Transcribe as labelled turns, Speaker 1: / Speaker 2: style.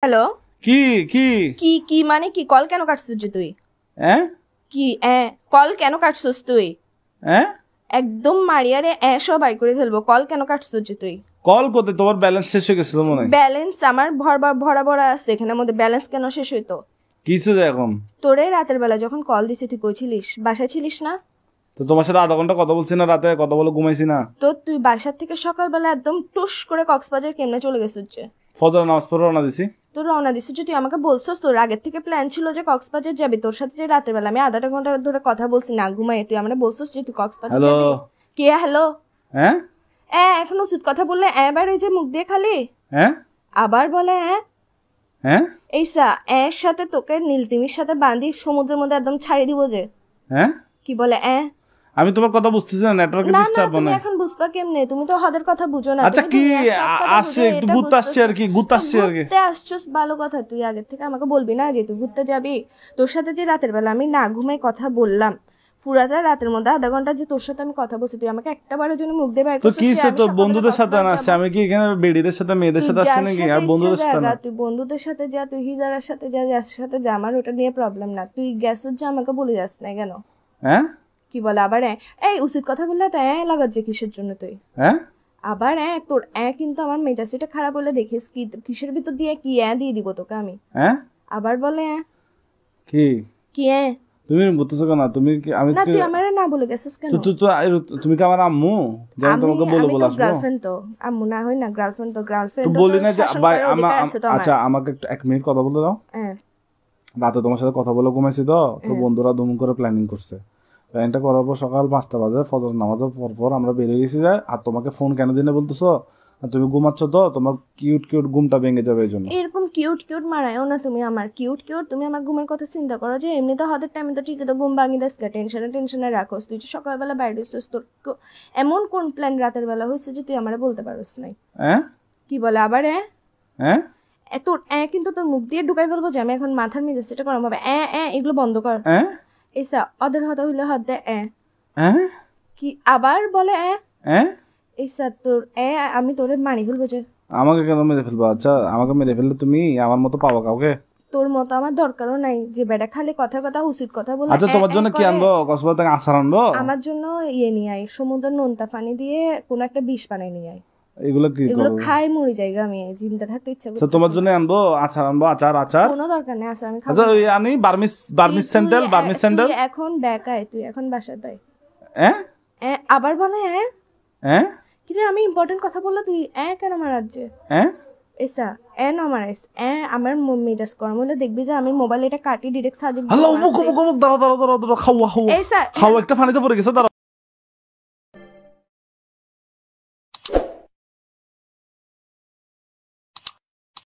Speaker 1: Hello.
Speaker 2: কি কি
Speaker 1: কি কি মানে কি? কল কেন কাটছিস যে তুই?
Speaker 2: হ্যাঁ
Speaker 1: কি কল কেন কাটছিস তুই?
Speaker 2: হ্যাঁ
Speaker 1: একদম মারিয়ারে সব বাই করে ফেলবো। কল কেন কাটছিস যে তুই?
Speaker 2: কল করতে তোমার ব্যালেন্স শেষ হয়ে গেছিল মনে হয়।
Speaker 1: ব্যালেন্স আমার ভরা ভরা আছে, এখানের মধ্যে ব্যালেন্স কেন শেষ হইতো?
Speaker 2: কিসে যায় এখন?
Speaker 1: তোরে রাতের বেলা যখন কল দিছি তুই কই ছিলিস? বাসায় ছিলিস না
Speaker 2: তো তোমার সাথে আধা ঘন্টা কথা বলছি না, রাতে কথা বলে ঘুমাইছি না।
Speaker 1: তো? তুই বাসার থেকে সকালবেলা একদম টুস করে কক্সবাজার কেমনে চলে গেছিস যে?
Speaker 2: ফজর নামাজ পড়ে রওনা দিছি।
Speaker 1: তোর রওনা দিছিস যে, তুই আমাকে বলছিস তোর আগের থেকে প্ল্যান ছিল যে কক্সবাজার যাবি। তোর সাথে যে রাতের বেলা আমি আধা ঘন্টা ধরে কথা বলছি না ঘুমাই, তুই আমরা বলছিস যে তুই কক্সবাজার
Speaker 2: হ্যালো
Speaker 1: যাবি। কে হ্যালো?
Speaker 2: হ্যাঁ
Speaker 1: এখন উচিত কথা বললে এবার ওই যে মুখ দিয়ে খালি
Speaker 2: হ্যাঁ
Speaker 1: আবার বলে
Speaker 2: হ্যাঁ
Speaker 1: এইসা এর সাথে তোকে নীলতিমির সাথে বাঁধি সমুদ্রের মধ্যে একদম ছাড়ি দিব যে।
Speaker 2: হ্যাঁ
Speaker 1: কি বলে
Speaker 2: আমি তোমার কথা বুঝতেছি না, নেটওয়ার্কে
Speaker 1: না না,
Speaker 2: ডিস্টার্ব
Speaker 1: তুমি
Speaker 2: না।
Speaker 1: এখন বুঝবা কেমনে? তুমি তো হাদের কথা বুঝো না।
Speaker 2: আচ্ছা
Speaker 1: তুমি
Speaker 2: কি
Speaker 1: দুনিয়ার সব কথা
Speaker 2: আসছে,
Speaker 1: বুঝো,
Speaker 2: একটু
Speaker 1: এটা
Speaker 2: ঘুরতে আসছে
Speaker 1: বুঝতেছো।
Speaker 2: আর কি, ঘুরতে আসছে আর কি।
Speaker 1: ঘুরতে আসছস ভালো কথা, তুই আগের থেকে আমাকে বলবি না যে তুই ঘুরতে যাবি? তোর সাথে যে রাতের বেলা আমি না ঘুমাই কথা বললাম, পুরাটা রাতের মধ্যে আধা ঘন্টা যে তোর সাথে আমি কথা বলছি, তুই আমাকে একটা বারের জন্য মুখ দিয়ে বাইর
Speaker 2: তো
Speaker 1: করছিস
Speaker 2: কি
Speaker 1: যে আমি
Speaker 2: তো
Speaker 1: সকালে
Speaker 2: বন্ধুদের সাথে
Speaker 1: কক্সবাজার
Speaker 2: না আসছে?
Speaker 1: যাবো?
Speaker 2: আমি কি এখানে বেডিদের সাথে মেয়েদের
Speaker 1: তুই
Speaker 2: সাথে আসছে
Speaker 1: যার
Speaker 2: নাকি?
Speaker 1: সাথে
Speaker 2: আর
Speaker 1: ইচ্ছা
Speaker 2: বন্ধুদের সাথে
Speaker 1: জায়গা,
Speaker 2: না।
Speaker 1: তুই বন্ধুদের সাথে যা, তুই হিজারার সাথে যা, যার সাথে যা, আমার ওটা নিয়ে প্রবলেম না। তুই গ্যাসের যে আমাকে বলে যাস না কেন?
Speaker 2: হ্যাঁ
Speaker 1: কি বলে আবার এই উচিত কথা বললে তো লাগার যে কিসের জন্য তুই?
Speaker 2: হ্যাঁ
Speaker 1: আবার তোর কিন্তু আমার মেজাজটা খারাপ হলে দেখিস কি কিসের ভিতর দিয়ে কি দিয়ে দিব তোকে আমি।
Speaker 2: হ্যাঁ
Speaker 1: আবার বলে
Speaker 2: কি
Speaker 1: কি
Speaker 2: তুমি বুঝতেছো কেন? তুমি কি আমি
Speaker 1: না, তুই আমারে না বলে গেছিস কেন?
Speaker 2: তুমি কি আমার আম্মু যে আমি তোমাকে বলে বলে আসবো?
Speaker 1: গার্লফ্রেন্ড তো আম্মু না হয় না, গার্লফ্রেন্ড তো গার্লফ্রেন্ড
Speaker 2: তো বলি না যে ভাই আচ্ছা আমাকে একটু 1 মিনিট কথা বলতে দাও। রাতে তোমার সাথে কথা বলে ঘুমাইছি তো বন্ধুরা দুম করে প্ল্যানিং করছে। প্ল্যানিংটা করার পর সকাল 5টা বাজে ফজর নামাজের পর আমরা বেরিয়ে গেছি যায়। আর তোমাকে ফোন কেন দিনে বলতেছো? তুমি ঘুমাচ্ছ তো, তোমার কিউট কিউট ঘুমটা ভেঙে যাবে এই জন্য।
Speaker 1: এরকম কিউট কিউট মারায়ও না তুমি আমার। কিউট কিউট তুমি আমার ঘুমের কথা চিন্তা করো যে এমনি তো হাতের টাইমে তো ঠিকই তো ঘুম ভাঙি দেস, টেনশনে রাখোস। তুই যে সকালবেলা বাইরে হইছিস, তোর এমন কোন প্ল্যান রাতের বেলা হয়েছে যে তুই আমারে বলতে পারোস নাই? কি বলে আবার তোর কিন্তু তোর মুখ দিয়ে ঢুকাই ফেলবো যে আমি এখন মাথার মেজাজ সেটা গরম হবে। এগুলো বন্ধ কর। এসা অদের হতা হইলে হাত দে কি আবার বলে এসা তোর আমি তোরে মারি ফেলবো যে।
Speaker 2: আমাকে কেন মেরে ফেলবো? আচ্ছা আমাকে মেরে ফেললে তুমি আমার মতো পাবো কাউকে?
Speaker 1: তোর মতো আমার দরকারও নাই যে বেটা খালি কথা উচিত কথা বলে।
Speaker 2: আচ্ছা তোমার জন্য কি আনবো? কক্সবাজার থেকে আচার আনবো?
Speaker 1: আমার জন্য নিয়ে আয়, সমুদ্রের নোনতা পানি দিয়ে কোন একটা বিষ বানাই নিয়ে আয়।
Speaker 2: এগুলো কি
Speaker 1: এগুলো খাই মরি জায়গা, আমি জিন্দা থাকতে ইচ্ছা করছে।
Speaker 2: তোমার জন্য আনবো আচার, আনবো আচার।
Speaker 1: কোনো দরকার নেই আচার, আমি খাবো।
Speaker 2: আচ্ছা ওই আনি বার্মিস স্যান্ডেল।
Speaker 1: তুই এখন ব্যাকায়, তুই এখন বাসায় তাই আবার বলে কিন্তু আমি ইম্পর্টেন্ট কথা বললে তুই কেন মারার যে এসা না মারাইস। আমার মেজাজ গরম হলে দেখবি যে আমি মোবাইল এটা কাটি ডিরেক্ট সাজে।
Speaker 2: হ্যালো মুখ দাঁড়াও খাওয়া একটা পানিতে পড়ে গেছে।